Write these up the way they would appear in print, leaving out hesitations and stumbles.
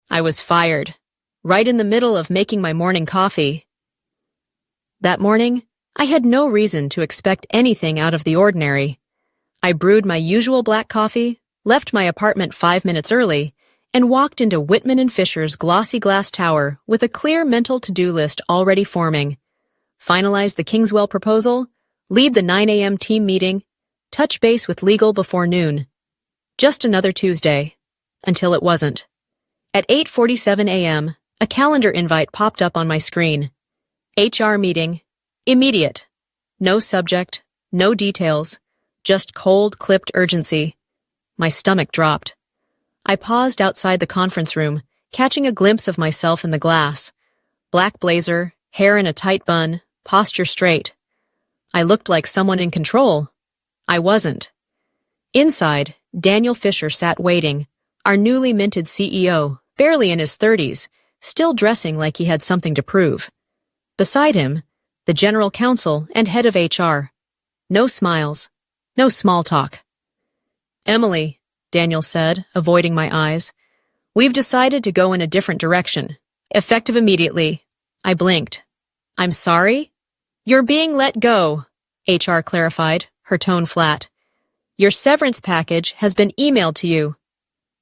I was fired, right in the middle of making my morning coffee. That morning, I had no reason to expect anything out of the ordinary. I brewed my usual black coffee, left my apartment 5 minutes early, and walked into Whitman & Fisher's glossy glass tower with a clear mental to-do list already forming. Finalize the Kingswell proposal, lead the 9 a.m. team meeting, touch base with legal before noon. Just another Tuesday. Until it wasn't. At 8:47 a.m., a calendar invite popped up on my screen. HR meeting. Immediate. No subject, no details, just cold, clipped urgency. My stomach dropped. I paused outside the conference room, catching a glimpse of myself in the glass. Black blazer, hair in a tight bun, posture straight. I looked like someone in control. I wasn't. Inside, Daniel Fisher sat waiting, our newly minted CEO, barely in his 30s, still dressing like he had something to prove. Beside him, the general counsel and head of HR. No smiles, no small talk. "Emily," Daniel said, avoiding my eyes, "we've decided to go in a different direction. Effective immediately." I blinked. "I'm sorry?" "You're being let go," HR clarified, her tone flat. "Your severance package has been emailed to you."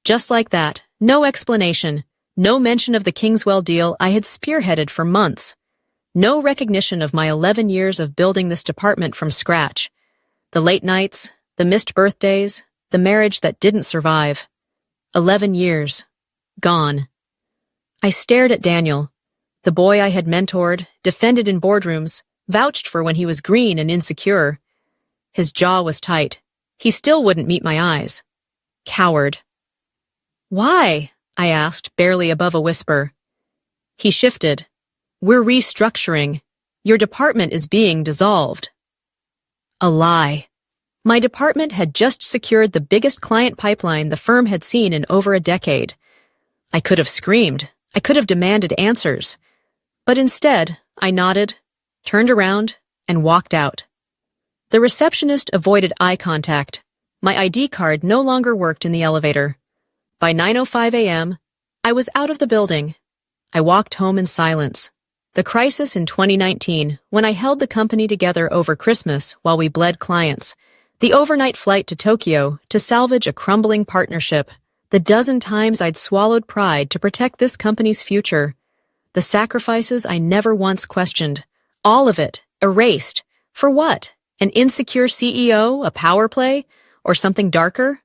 Just like that, no explanation, no mention of the Kingswell deal I had spearheaded for months. No recognition of my 11 years of building this department from scratch. The late nights, the missed birthdays, the marriage that didn't survive. 11 years. Gone. I stared at Daniel, the boy I had mentored, defended in boardrooms, vouched for when he was green and insecure. His jaw was tight. He still wouldn't meet my eyes. Coward. "Why?" I asked, barely above a whisper. He shifted. "We're restructuring. Your department is being dissolved." A lie. My department had just secured the biggest client pipeline the firm had seen in over a decade. I could have screamed. I could have demanded answers. But instead, I nodded, turned around, and walked out. The receptionist avoided eye contact. My ID card no longer worked in the elevator. By 9:05 a.m., I was out of the building. I walked home in silence. The crisis in 2019, when I held the company together over Christmas while we bled clients, the overnight flight to Tokyo to salvage a crumbling partnership, the dozen times I'd swallowed pride to protect this company's future, the sacrifices I never once questioned, all of it, erased. For what? An insecure CEO, a power play, or something darker?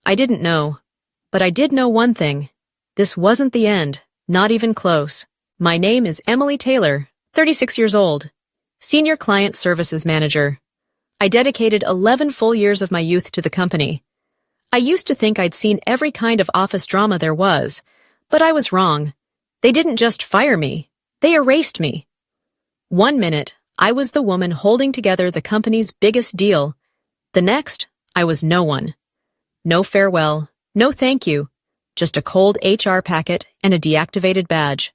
I didn't know. But I did know one thing. This wasn't the end, not even close. My name is Emily Taylor, 36 years old, Senior Client Services Manager. I dedicated 11 full years of my youth to the company. I used to think I'd seen every kind of office drama there was, but I was wrong. They didn't just fire me, they erased me. 1 minute, I was the woman holding together the company's biggest deal. The next, I was no one. No farewell, no thank you, just a cold HR packet and a deactivated badge.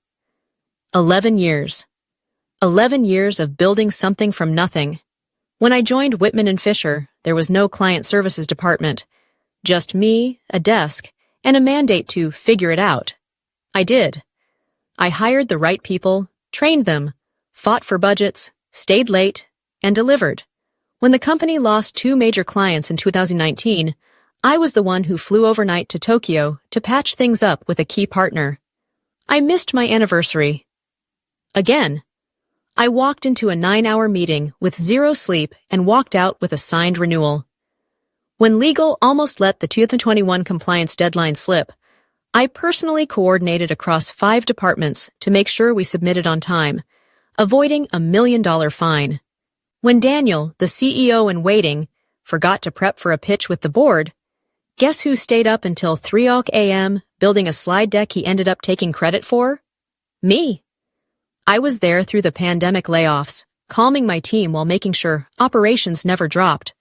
11 years. 11 years of building something from nothing. When I joined Whitman & Fisher, there was no client services department. Just me, a desk, and a mandate to figure it out. I did. I hired the right people, trained them, fought for budgets, stayed late, and delivered. When the company lost 2 major clients in 2019, I was the one who flew overnight to Tokyo to patch things up with a key partner. I missed my anniversary. Again. I walked into a 9-hour meeting with 0 sleep and walked out with a signed renewal. When legal almost let the 2021 compliance deadline slip, I personally coordinated across 5 departments to make sure we submitted on time, avoiding a $1 million fine. When Daniel, the CEO in waiting, forgot to prep for a pitch with the board, guess who stayed up until 3 a.m. building a slide deck he ended up taking credit for? Me. I was there through the pandemic layoffs, calming my team while making sure operations never dropped.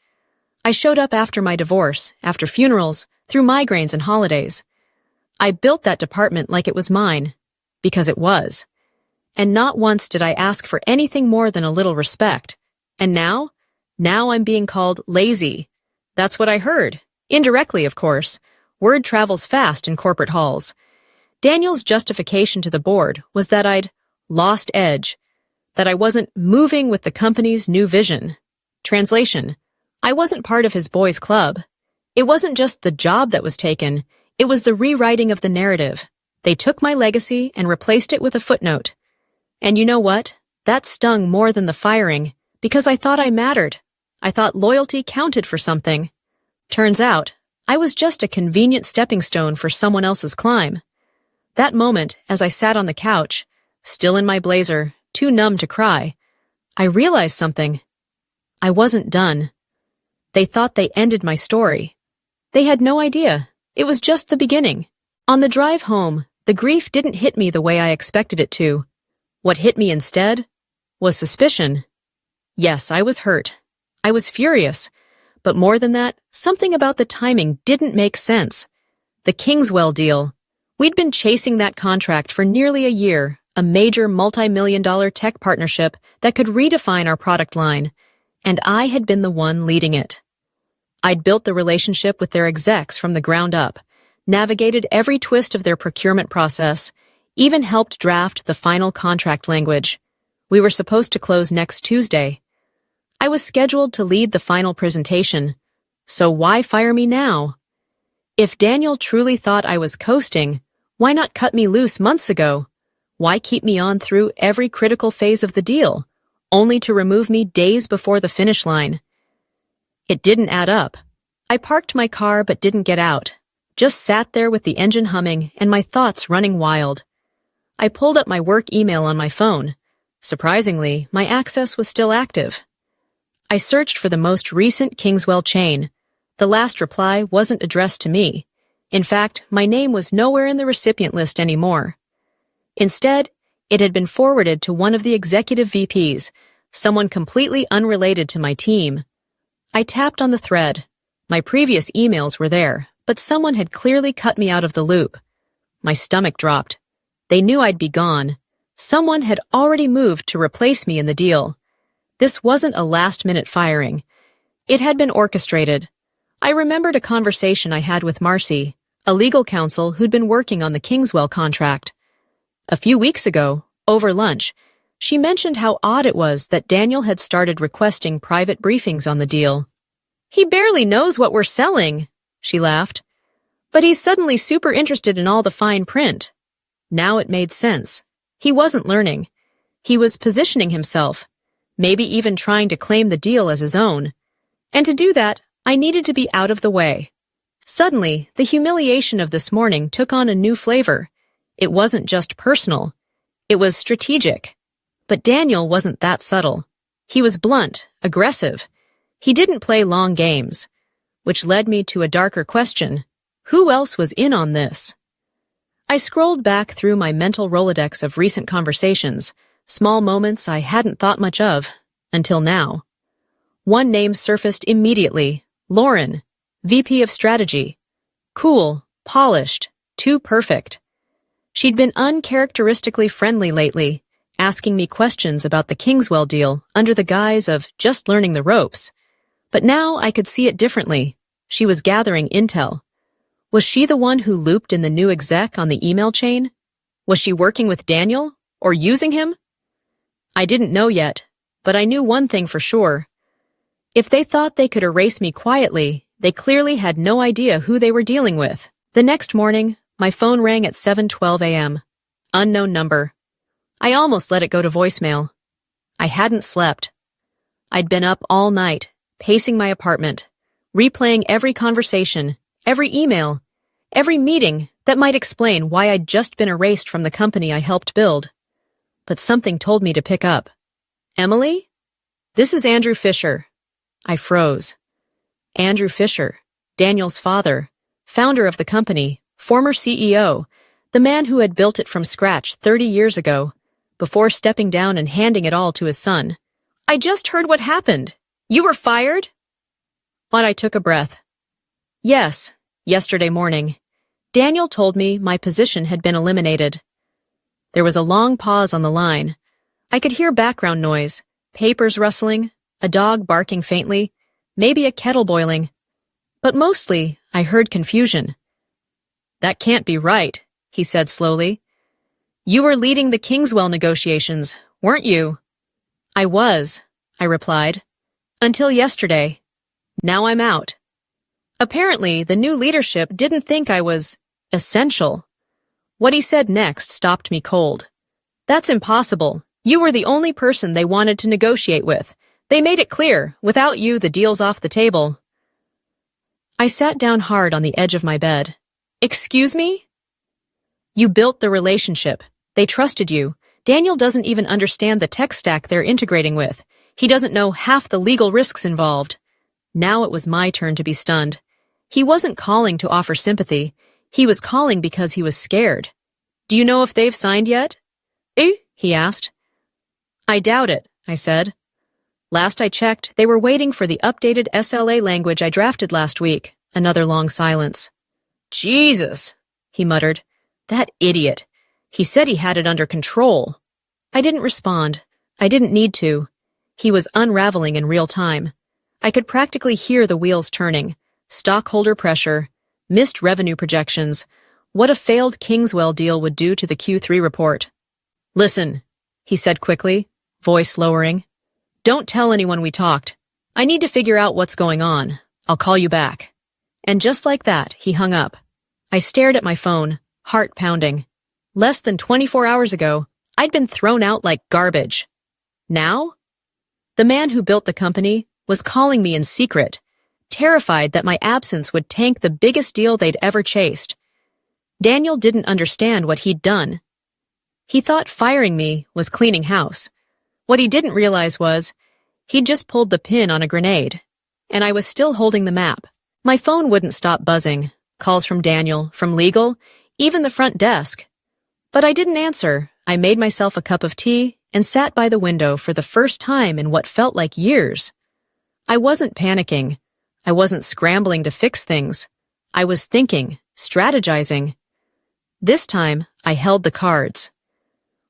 I showed up after my divorce, after funerals, through migraines and holidays. I built that department like it was mine, because it was. And not once did I ask for anything more than a little respect. And now I'm being called lazy. That's what I heard. Indirectly, of course. Word travels fast in corporate halls. Daniel's justification to the board was that I'd lost edge, that I wasn't moving with the company's new vision. Translation: I wasn't part of his boys' club. It wasn't just the job that was taken, it was the rewriting of the narrative. They took my legacy and replaced it with a footnote. And you know what? That stung more than the firing, because I thought I mattered. I thought loyalty counted for something. Turns out, I was just a convenient stepping stone for someone else's climb. That moment, as I sat on the couch, still in my blazer, too numb to cry, I realized something. I wasn't done. They thought they ended my story. They had no idea. It was just the beginning. On the drive home, the grief didn't hit me the way I expected it to. What hit me instead was suspicion. Yes, I was hurt. I was furious. But more than that, something about the timing didn't make sense. The Kingswell deal. We'd been chasing that contract for nearly a year, a major multi-million-dollar tech partnership that could redefine our product line, and I had been the one leading it. I'd built the relationship with their execs from the ground up, navigated every twist of their procurement process, even helped draft the final contract language. We were supposed to close next Tuesday. I was scheduled to lead the final presentation, so why fire me now? If Daniel truly thought I was coasting, why not cut me loose months ago? Why keep me on through every critical phase of the deal, only to remove me days before the finish line? It didn't add up. I parked my car but didn't get out, just sat there with the engine humming and my thoughts running wild. I pulled up my work email on my phone. Surprisingly, my access was still active. I searched for the most recent Kingswell chain. The last reply wasn't addressed to me. In fact, my name was nowhere in the recipient list anymore. Instead, it had been forwarded to one of the executive VPs, someone completely unrelated to my team. I tapped on the thread. My previous emails were there, but someone had clearly cut me out of the loop. My stomach dropped. They knew I'd be gone. Someone had already moved to replace me in the deal. This wasn't a last-minute firing. It had been orchestrated. I remembered a conversation I had with Marcy, a legal counsel who'd been working on the Kingswell contract. A few weeks ago, over lunch, she mentioned how odd it was that Daniel had started requesting private briefings on the deal. "He barely knows what we're selling," she laughed. "But he's suddenly super interested in all the fine print." Now it made sense. He wasn't learning. He was positioning himself, maybe even trying to claim the deal as his own. And to do that, I needed to be out of the way. Suddenly, the humiliation of this morning took on a new flavor. It wasn't just personal. It was strategic. But Daniel wasn't that subtle. He was blunt, aggressive. He didn't play long games. Which led me to a darker question. Who else was in on this? I scrolled back through my mental Rolodex of recent conversations, small moments I hadn't thought much of, until now. One name surfaced immediately. Lauren, VP of Strategy. Cool, polished, too perfect. She'd been uncharacteristically friendly lately, asking me questions about the Kingswell deal under the guise of just learning the ropes. But now I could see it differently. She was gathering intel. Was she the one who looped in the new exec on the email chain? Was she working with Daniel, or using him? I didn't know yet, but I knew one thing for sure. If they thought they could erase me quietly, they clearly had no idea who they were dealing with. The next morning, my phone rang at 7:12 a.m. Unknown number. I almost let it go to voicemail. I hadn't slept. I'd been up all night, pacing my apartment, replaying every conversation, every email, every meeting that might explain why I'd just been erased from the company I helped build. But something told me to pick up. "Emily? This is Andrew Fisher." I froze. Andrew Fisher, Daniel's father, founder of the company, former CEO, the man who had built it from scratch 30 years ago, before stepping down and handing it all to his son. "I just heard what happened. You were fired?" But I took a breath. Yes, yesterday morning. Daniel told me my position had been eliminated. There was a long pause on the line. I could hear background noise, papers rustling, a dog barking faintly, maybe a kettle boiling. But mostly, I heard confusion. "That can't be right. he said slowly. You were leading the Kingswell negotiations, weren't you? I was, I replied. Until yesterday. Now I'm out. Apparently, the new leadership didn't think I was essential. What he said next stopped me cold. That's impossible. You were the only person they wanted to negotiate with. They made it clear, without you, the deal's off the table. I sat down hard on the edge of my bed. Excuse me? You built the relationship. They trusted you. Daniel doesn't even understand the tech stack they're integrating with. He doesn't know half the legal risks involved. Now it was my turn to be stunned. He wasn't calling to offer sympathy. He was calling because he was scared. Do you know if they've signed yet? He asked. I doubt it, I said. Last I checked, they were waiting for the updated SLA language I drafted last week. Another long silence. Jesus, he muttered. That idiot. He said he had it under control. I didn't respond. I didn't need to. He was unraveling in real time. I could practically hear the wheels turning. Stockholder pressure, missed revenue projections, what a failed Kingswell deal would do to the Q3 report. Listen, he said quickly, voice lowering. Don't tell anyone we talked. I need to figure out what's going on. I'll call you back. And just like that, he hung up. I stared at my phone, heart pounding. Less than 24 hours ago, I'd been thrown out like garbage. Now? The man who built the company was calling me in secret, terrified that my absence would tank the biggest deal they'd ever chased. Daniel didn't understand what he'd done. He thought firing me was cleaning house. What he didn't realize was, he'd just pulled the pin on a grenade, and I was still holding the map. My phone wouldn't stop buzzing, calls from Daniel, from legal, even the front desk. But I didn't answer. I made myself a cup of tea and sat by the window for the first time in what felt like years. I wasn't panicking. I wasn't scrambling to fix things. I was thinking, strategizing. This time, I held the cards.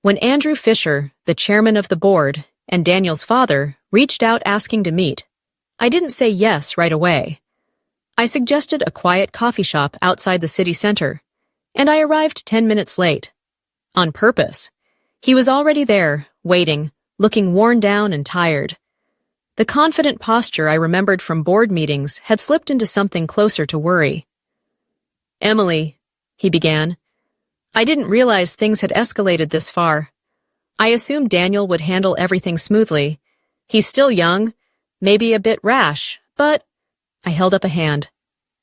When Andrew Fisher, the chairman of the board, and Daniel's father reached out asking to meet, I didn't say yes right away. I suggested a quiet coffee shop outside the city center, and I arrived 10 minutes late. On purpose. He was already there, waiting, looking worn down and tired. The confident posture I remembered from board meetings had slipped into something closer to worry. Emily, he began. I didn't realize things had escalated this far. I assumed Daniel would handle everything smoothly. He's still young, maybe a bit rash, but... I held up a hand.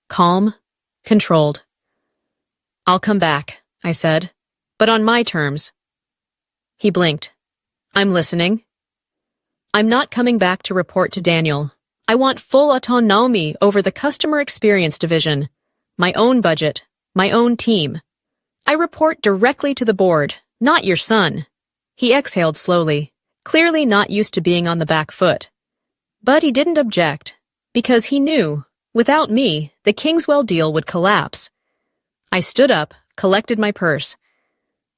Calm, controlled. I'll come back, I said, but on my terms. He blinked. I'm listening. I'm not coming back to report to Daniel. I want full autonomy over the customer experience division, my own budget, my own team. I report directly to the board, not your son. He exhaled slowly, clearly not used to being on the back foot. But he didn't object, because he knew, without me, the Kingswell deal would collapse. I stood up, collected my purse.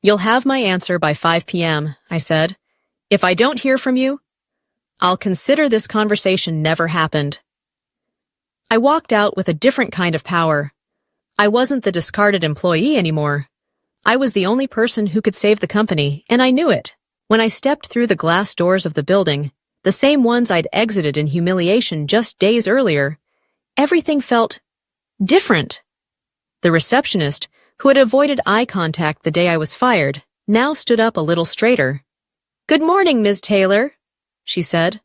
You'll have my answer by 5 p.m., I said. If I don't hear from you, I'll consider this conversation never happened. I walked out with a different kind of power. I wasn't the discarded employee anymore. I was the only person who could save the company, and I knew it. When I stepped through the glass doors of the building, the same ones I'd exited in humiliation just days earlier, everything felt different. The receptionist, who had avoided eye contact the day I was fired, now stood up a little straighter. Good morning, Ms. Taylor, she said.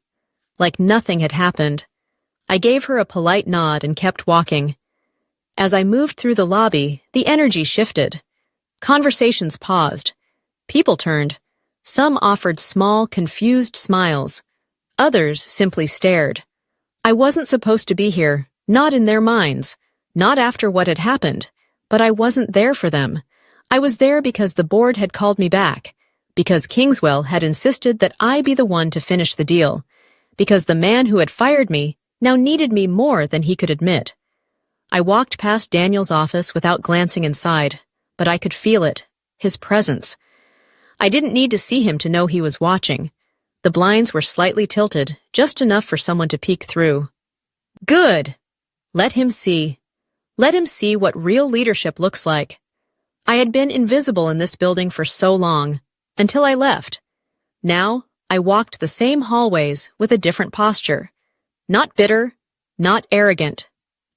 Like nothing had happened. I gave her a polite nod and kept walking. As I moved through the lobby, the energy shifted. Conversations paused. People turned. Some offered small, confused smiles. Others simply stared. I wasn't supposed to be here, not in their minds, not after what had happened, but I wasn't there for them. I was there because the board had called me back, because Kingswell had insisted that I be the one to finish the deal, because the man who had fired me now needed me more than he could admit. I walked past Daniel's office without glancing inside, but I could feel it, his presence. I didn't need to see him to know he was watching. The blinds were slightly tilted, just enough for someone to peek through. Good! Let him see. Let him see what real leadership looks like. I had been invisible in this building for so long, until I left. Now, I walked the same hallways with a different posture. Not bitter, not arrogant,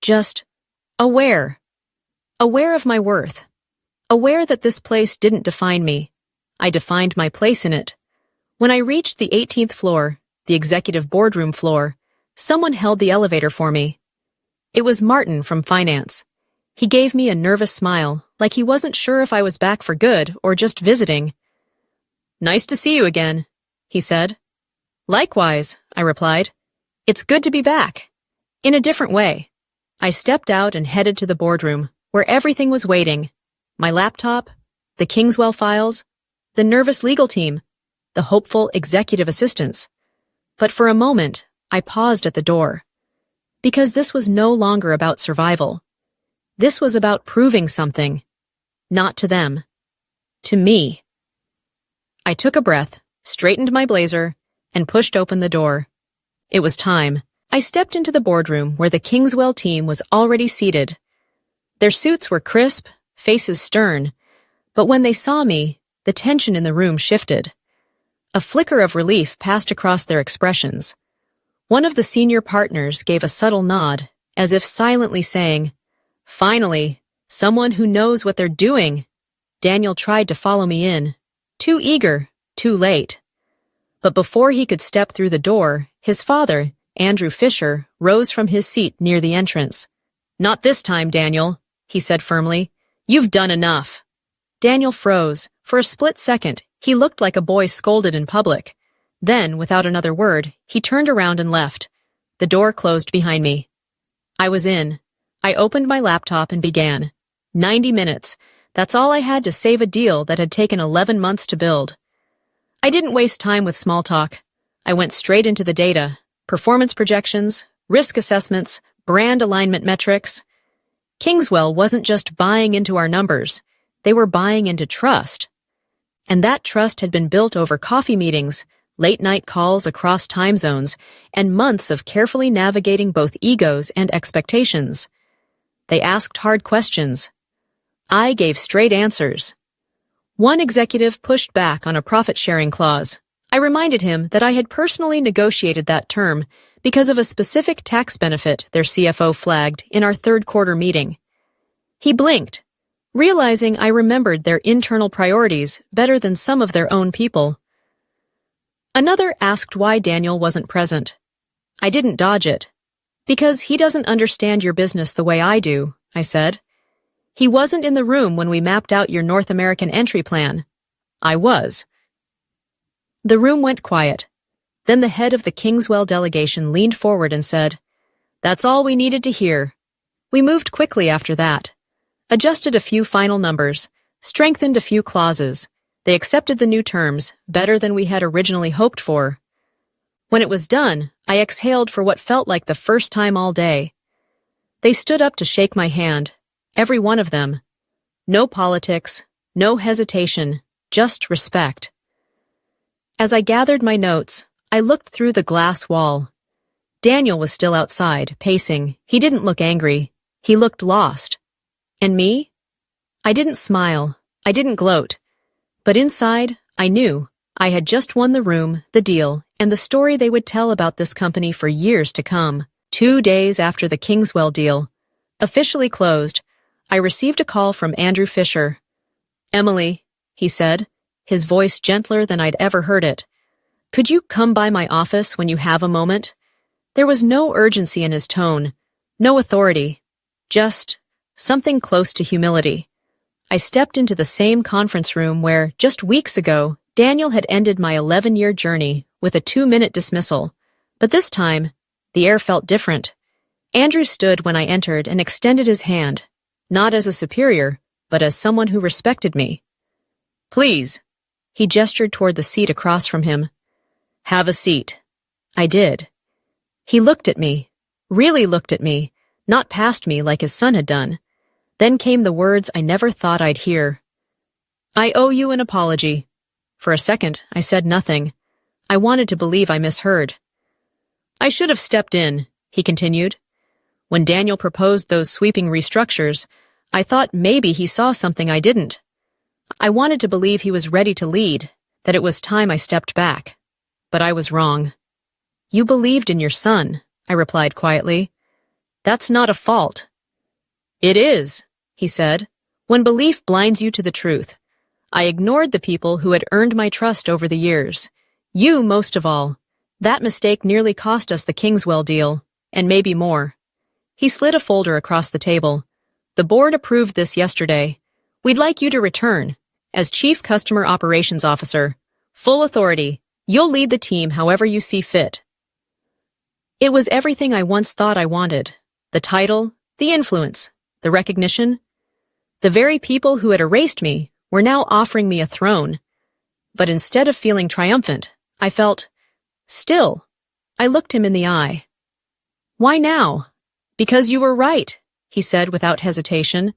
just aware. Aware of my worth. Aware that this place didn't define me. I defined my place in it. When I reached the 18th floor, the executive boardroom floor, someone held the elevator for me. It was Martin from finance. He gave me a nervous smile, like he wasn't sure if I was back for good or just visiting. "Nice to see you again," he said. "Likewise," I replied. "It's good to be back." In a different way. I stepped out and headed to the boardroom, where everything was waiting. My laptop, the Kingswell files, the nervous legal team, the hopeful executive assistants. But for a moment, I paused at the door. Because this was no longer about survival. This was about proving something. Not to them. To me. I took a breath, straightened my blazer, and pushed open the door. It was time. I stepped into the boardroom where the Kingswell team was already seated. Their suits were crisp, faces stern, but when they saw me, the tension in the room shifted. A flicker of relief passed across their expressions. One of the senior partners gave a subtle nod, as if silently saying, "Finally, someone who knows what they're doing." Daniel tried to follow me in. Too eager, too late. But before he could step through the door, his father, Andrew Fisher, rose from his seat near the entrance. "Not this time, Daniel," he said firmly. "You've done enough." Daniel froze. For a split second, he looked like a boy scolded in public. Then, without another word, he turned around and left. The door closed behind me. I was in. I opened my laptop and began. 90 minutes. That's all I had to save a deal that had taken 11 months to build. I didn't waste time with small talk. I went straight into the data. Performance projections, risk assessments, brand alignment metrics. Kingswell wasn't just buying into our numbers. They were buying into trust. And that trust had been built over coffee meetings, late-night calls across time zones, and months of carefully navigating both egos and expectations. They asked hard questions. I gave straight answers. One executive pushed back on a profit-sharing clause. I reminded him that I had personally negotiated that term because of a specific tax benefit their CFO flagged in our third-quarter meeting. He blinked, realizing I remembered their internal priorities better than some of their own people. Another asked why Daniel wasn't present. I didn't dodge it. "Because he doesn't understand your business the way I do," I said. "He wasn't in the room when we mapped out your North American entry plan." I was. The room went quiet. Then the head of the Kingswell delegation leaned forward and said, "That's all we needed to hear." We moved quickly after that. Adjusted a few final numbers, strengthened a few clauses. They accepted the new terms, better than we had originally hoped for. When it was done, I exhaled for what felt like the first time all day. They stood up to shake my hand, every one of them. No politics, no hesitation, just respect. As I gathered my notes, I looked through the glass wall. Daniel was still outside, pacing. He didn't look angry. He looked lost. And me? I didn't smile. I didn't gloat. But inside, I knew. I had just won the room, the deal, and the story they would tell about this company for years to come. 2 days after the Kingswell deal, officially closed, I received a call from Andrew Fisher. "Emily," he said, his voice gentler than I'd ever heard it. "Could you come by my office when you have a moment?" There was no urgency in his tone, no authority, just something close to humility. I stepped into the same conference room where, just weeks ago, Daniel had ended my 11-year journey with a 2-minute dismissal. But this time, the air felt different. Andrew stood when I entered and extended his hand, not as a superior, but as someone who respected me. "Please." He gestured toward the seat across from him. "Have a seat." I did. He looked at me, really looked at me, not past me like his son had done. Then came the words I never thought I'd hear. "I owe you an apology." For a second, I said nothing. I wanted to believe I misheard. "I should have stepped in," he continued. "When Daniel proposed those sweeping restructures, I thought maybe he saw something I didn't. I wanted to believe he was ready to lead, that it was time I stepped back. But I was wrong. You believed in your son, I replied quietly. That's not a fault. It is, he said, when belief blinds you to the truth. I ignored the people who had earned my trust over the years. You most of all. That mistake nearly cost us the Kingswell deal, and maybe more. He slid a folder across the table. The board approved this yesterday. We'd like you to return, as Chief Customer Operations Officer. Full authority. You'll lead the team however you see fit. It was everything I once thought I wanted. The title, the influence, the recognition. The very people who had erased me were now offering me a throne. But instead of feeling triumphant, I felt still. I looked him in the eye. Why now? Because you were right, he said without hesitation,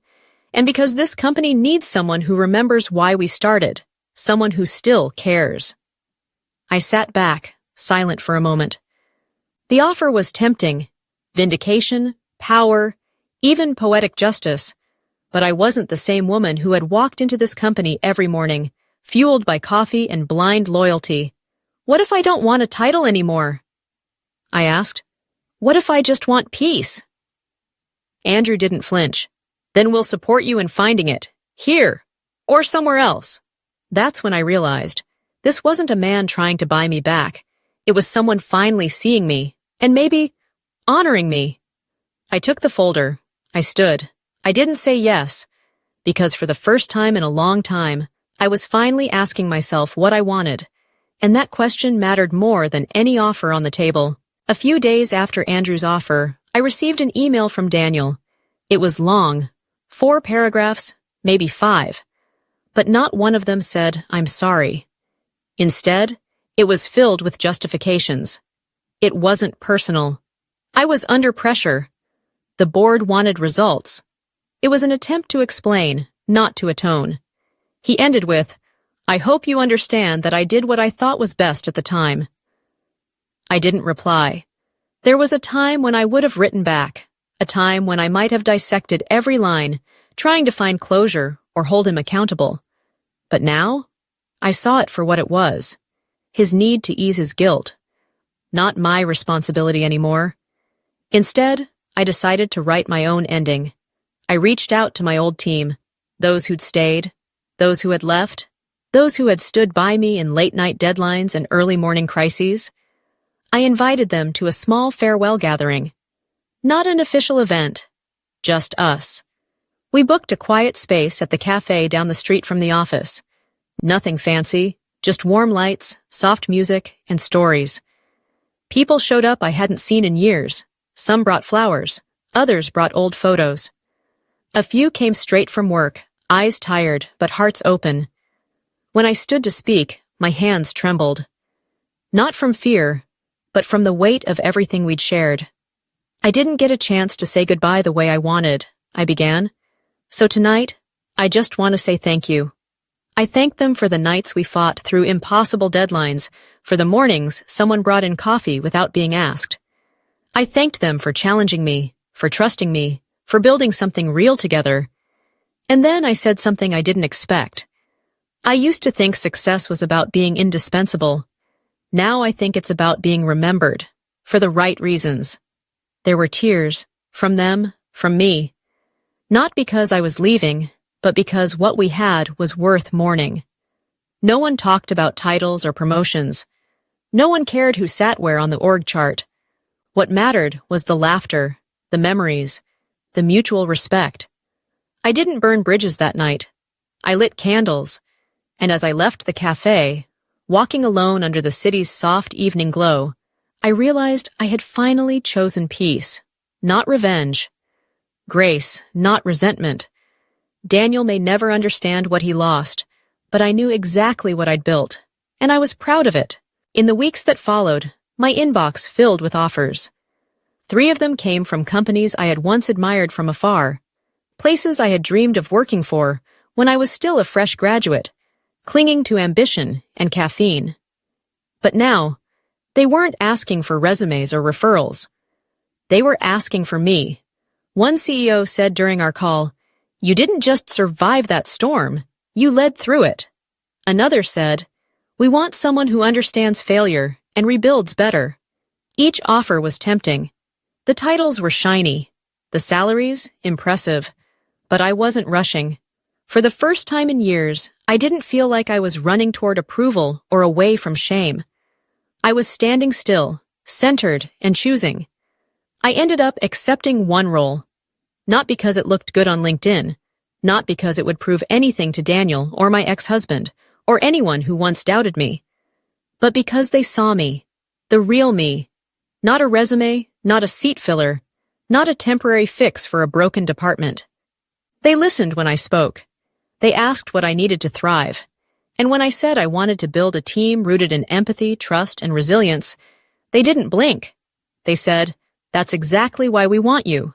and because this company needs someone who remembers why we started, someone who still cares. I sat back, silent for a moment. The offer was tempting, vindication, power, even poetic justice, but I wasn't the same woman who had walked into this company every morning, fueled by coffee and blind loyalty. What if I don't want a title anymore? I asked. What if I just want peace? Andrew didn't flinch. Then we'll support you in finding it, here, or somewhere else. That's when I realized this wasn't a man trying to buy me back. It was someone finally seeing me, and maybe honoring me. I took the folder. I stood. I didn't say yes, because for the first time in a long time, I was finally asking myself what I wanted, and that question mattered more than any offer on the table. A few days after Andrew's offer, I received an email from Daniel. It was long, 4 paragraphs, maybe 5, but not one of them said, "I'm sorry." Instead, it was filled with justifications. It wasn't personal. I was under pressure. The board wanted results. It was an attempt to explain, not to atone. He ended with, "I hope you understand that I did what I thought was best at the time." I didn't reply. There was a time when I would have written back, a time when I might have dissected every line, trying to find closure or hold him accountable. But now, I saw it for what it was, his need to ease his guilt. Not my responsibility anymore. Instead, I decided to write my own ending. I reached out to my old team, those who'd stayed, those who had left, those who had stood by me in late-night deadlines and early morning crises. I invited them to a small farewell gathering. Not an official event, just us. We booked a quiet space at the cafe down the street from the office. Nothing fancy, just warm lights, soft music, and stories. People showed up I hadn't seen in years. Some brought flowers, others brought old photos. A few came straight from work, eyes tired but hearts open. When I stood to speak, my hands trembled. Not from fear, but from the weight of everything we'd shared. I didn't get a chance to say goodbye the way I wanted, I began. So tonight, I just want to say thank you. I thank them for the nights we fought through impossible deadlines, for the mornings someone brought in coffee without being asked. I thanked them for challenging me, for trusting me, for building something real together. And then I said something I didn't expect. I used to think success was about being indispensable. Now I think it's about being remembered, for the right reasons. There were tears, from them, from me. Not because I was leaving, but because what we had was worth mourning. No one talked about titles or promotions. No one cared who sat where on the org chart. What mattered was the laughter, the memories, the mutual respect. I didn't burn bridges that night. I lit candles, and as I left the cafe, walking alone under the city's soft evening glow, I realized I had finally chosen peace, not revenge. Grace, not resentment. Daniel may never understand what he lost, but I knew exactly what I'd built, and I was proud of it. In the weeks that followed, my inbox filled with offers. 3 of them came from companies I had once admired from afar, places I had dreamed of working for when I was still a fresh graduate, clinging to ambition and caffeine. But now, they weren't asking for resumes or referrals. They were asking for me. One CEO said during our call, "You didn't just survive that storm, You led through it. Another said, we want someone who understands failure and rebuilds better. Each offer was tempting. The titles were shiny. The salaries, impressive. But I wasn't rushing. For the first time in years, I didn't feel like I was running toward approval or away from shame. I was standing still, centered, and choosing. I ended up accepting one role. Not because it looked good on LinkedIn, not because it would prove anything to Daniel or my ex-husband, or anyone who once doubted me, but because they saw me, the real me, not a resume, not a seat filler, not a temporary fix for a broken department. They listened when I spoke. They asked what I needed to thrive. And when I said I wanted to build a team rooted in empathy, trust, and resilience, they didn't blink. They said, that's exactly why we want you.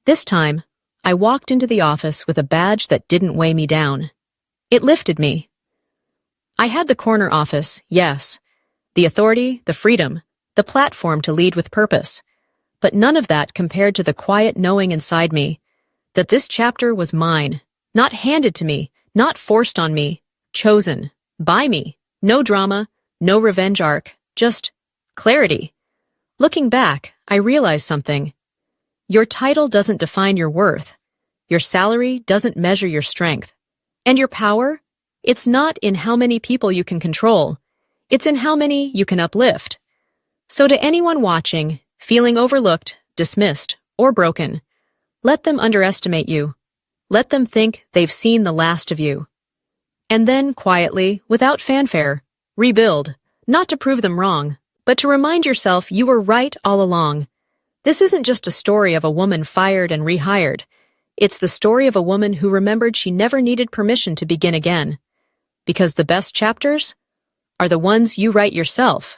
This time, I walked into the office with a badge that didn't weigh me down. It lifted me. I had the corner office, yes. The authority, the freedom, the platform to lead with purpose. But none of that compared to the quiet knowing inside me that this chapter was mine, not handed to me, not forced on me, chosen, by me. No drama, no revenge arc, just clarity. Looking back, I realized something. Your title doesn't define your worth. Your salary doesn't measure your strength. And your power? It's not in how many people you can control. It's in how many you can uplift. So to anyone watching, feeling overlooked, dismissed, or broken, let them underestimate you. Let them think they've seen the last of you. And then, quietly, without fanfare, rebuild, not to prove them wrong, but to remind yourself you were right all along. This isn't just a story of a woman fired and rehired. It's the story of a woman who remembered she never needed permission to begin again. Because the best chapters are the ones you write yourself.